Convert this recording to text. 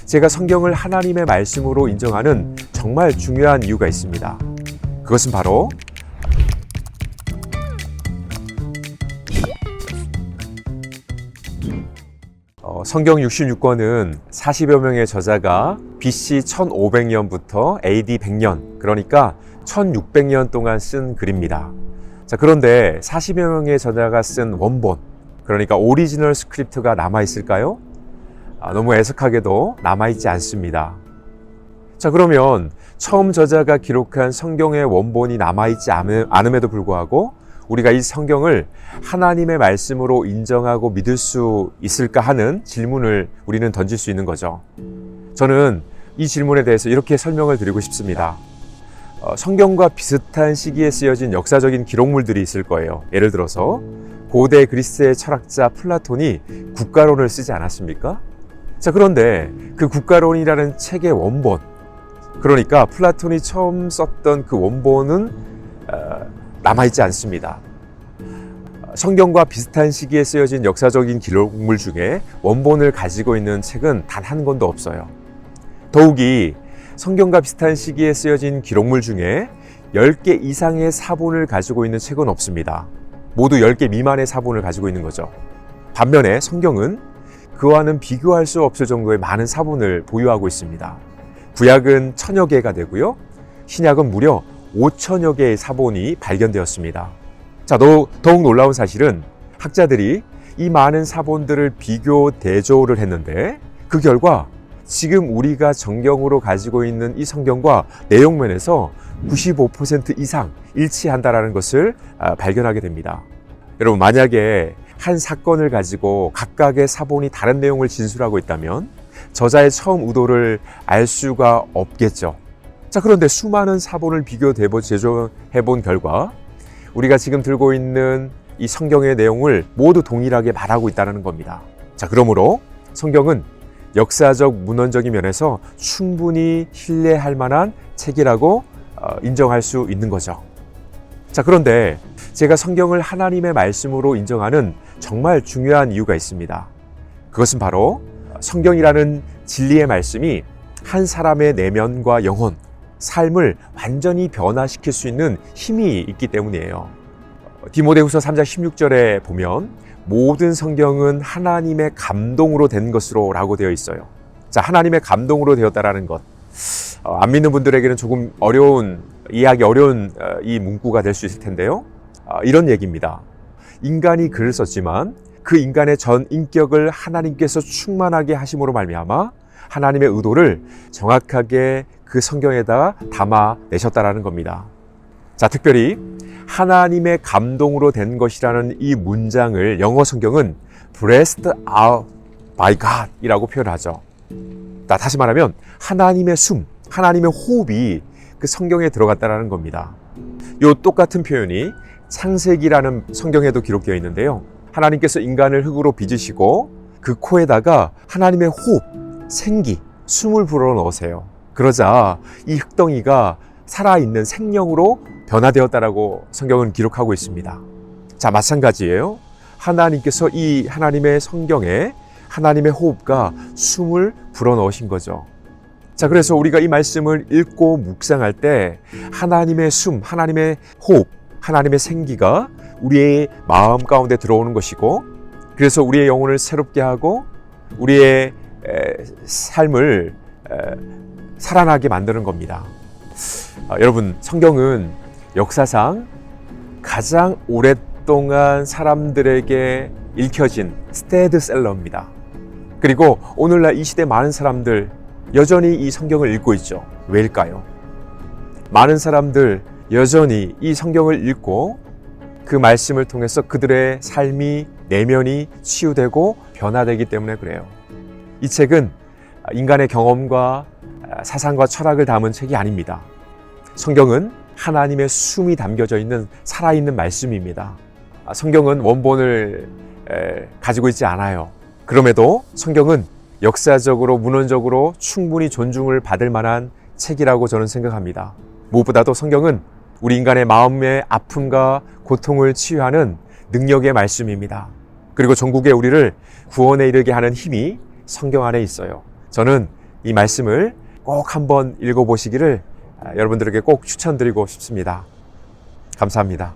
제가 성경을 하나님의 말씀으로 인정하는 정말 중요한 이유가 있습니다. 그것은 바로 성경 66권은 40여 명의 저자가 BC 1500년부터 AD 100년, 그러니까 1600년 동안 쓴 글입니다. 자, 그런데 40여 명의 저자가 쓴 원본, 그러니까 오리지널 스크립트가 남아있을까요? 너무 애석하게도 남아있지 않습니다. 자, 그러면 처음 저자가 기록한 성경의 원본이 남아있지 않음에도 불구하고 우리가 이 성경을 하나님의 말씀으로 인정하고 믿을 수 있을까 하는 질문을 우리는 던질 수 있는 거죠. 저는 이 질문에 대해서 이렇게 설명을 드리고 싶습니다. 성경과 비슷한 시기에 쓰여진 역사적인 기록물들이 있을 거예요. 예를 들어서 고대 그리스의 철학자 플라톤이 국가론을 쓰지 않았습니까? 자, 그런데 그 국가론이라는 책의 원본, 그러니까 플라톤이 처음 썼던 그 원본은 남아있지 않습니다. 성경과 비슷한 시기에 쓰여진 역사적인 기록물 중에 원본을 가지고 있는 책은 단 한 권도 없어요. 더욱이 성경과 비슷한 시기에 쓰여진 기록물 중에 10개 이상의 사본을 가지고 있는 책은 없습니다. 모두 10개 미만의 사본을 가지고 있는 거죠. 반면에 성경은 그와는 비교할 수 없을 정도의 많은 사본을 보유하고 있습니다. 구약은 1000여 개가 되고요. 신약은 무려 5000여 개의 사본이 발견되었습니다. 자, 더욱 놀라운 사실은 학자들이 이 많은 사본들을 비교 대조를 했는데 그 결과 지금 우리가 정경으로 가지고 있는 이 성경과 내용면에서 95% 이상 일치한다는 것을 발견하게 됩니다. 여러분, 만약에 한 사건을 가지고 각각의 사본이 다른 내용을 진술하고 있다면 저자의 처음 의도를 알 수가 없겠죠. 자, 그런데 수많은 사본을 비교 제조해 본 결과 우리가 지금 들고 있는 이 성경의 내용을 모두 동일하게 말하고 있다는 겁니다. 자, 그러므로 성경은 역사적 문헌적인 면에서 충분히 신뢰할 만한 책이라고 인정할 수 있는 거죠. 자, 그런데 제가 성경을 하나님의 말씀으로 인정하는 정말 중요한 이유가 있습니다. 그것은 바로 성경이라는 진리의 말씀이 한 사람의 내면과 영혼, 삶을 완전히 변화시킬 수 있는 힘이 있기 때문이에요. 디모데후서 3장 16절에 보면 모든 성경은 하나님의 감동으로 된 것으로 라고 되어 있어요. 자, 하나님의 감동으로 되었다라는 것, 안 믿는 분들에게는 조금 이해하기 어려운 이 문구가 될 수 있을 텐데요. 이런 얘기입니다. 인간이 글을 썼지만 그 인간의 전 인격을 하나님께서 충만하게 하심으로 말미암아 하나님의 의도를 정확하게 그 성경에다가 담아내셨다라는 겁니다. 자, 특별히 하나님의 감동으로 된 것이라는 이 문장을 영어 성경은 breathed out by God 이라고 표현하죠. 다시 말하면 하나님의 숨, 하나님의 호흡이 그 성경에 들어갔다는 겁니다. 이 똑같은 표현이 창세기라는 성경에도 기록되어 있는데요. 하나님께서 인간을 흙으로 빚으시고 그 코에다가 하나님의 호흡, 생기, 숨을 불어넣으세요. 그러자 이 흙덩이가 살아있는 생명으로 변화되었다라고 성경은 기록하고 있습니다. 자, 마찬가지예요. 하나님께서 이 하나님의 성경에 하나님의 호흡과 숨을 불어넣으신 거죠. 자, 그래서 우리가 이 말씀을 읽고 묵상할 때 하나님의 숨, 하나님의 호흡, 하나님의 생기가 우리의 마음 가운데 들어오는 것이고, 그래서 우리의 영혼을 새롭게 하고 우리의 삶을 살아나게 만드는 겁니다. 여러분, 성경은 역사상 가장 오랫동안 사람들에게 읽혀진 스테디셀러입니다. 그리고 오늘날 이 시대 많은 사람들 여전히 이 성경을 읽고 있죠. 왜일까요? 많은 사람들 여전히 이 성경을 읽고 그 말씀을 통해서 그들의 삶이, 내면이 치유되고 변화되기 때문에 그래요. 이 책은 인간의 경험과 사상과 철학을 담은 책이 아닙니다. 성경은 하나님의 숨이 담겨져 있는 살아있는 말씀입니다. 성경은 원본을 가지고 있지 않아요. 그럼에도 성경은 역사적으로, 문헌적으로 충분히 존중을 받을 만한 책이라고 저는 생각합니다. 무엇보다도 성경은 우리 인간의 마음의 아픔과 고통을 치유하는 능력의 말씀입니다. 그리고 전국에 우리를 구원에 이르게 하는 힘이 성경 안에 있어요. 저는 이 말씀을 꼭 한번 읽어보시기를 여러분들에게 꼭 추천드리고 싶습니다. 감사합니다.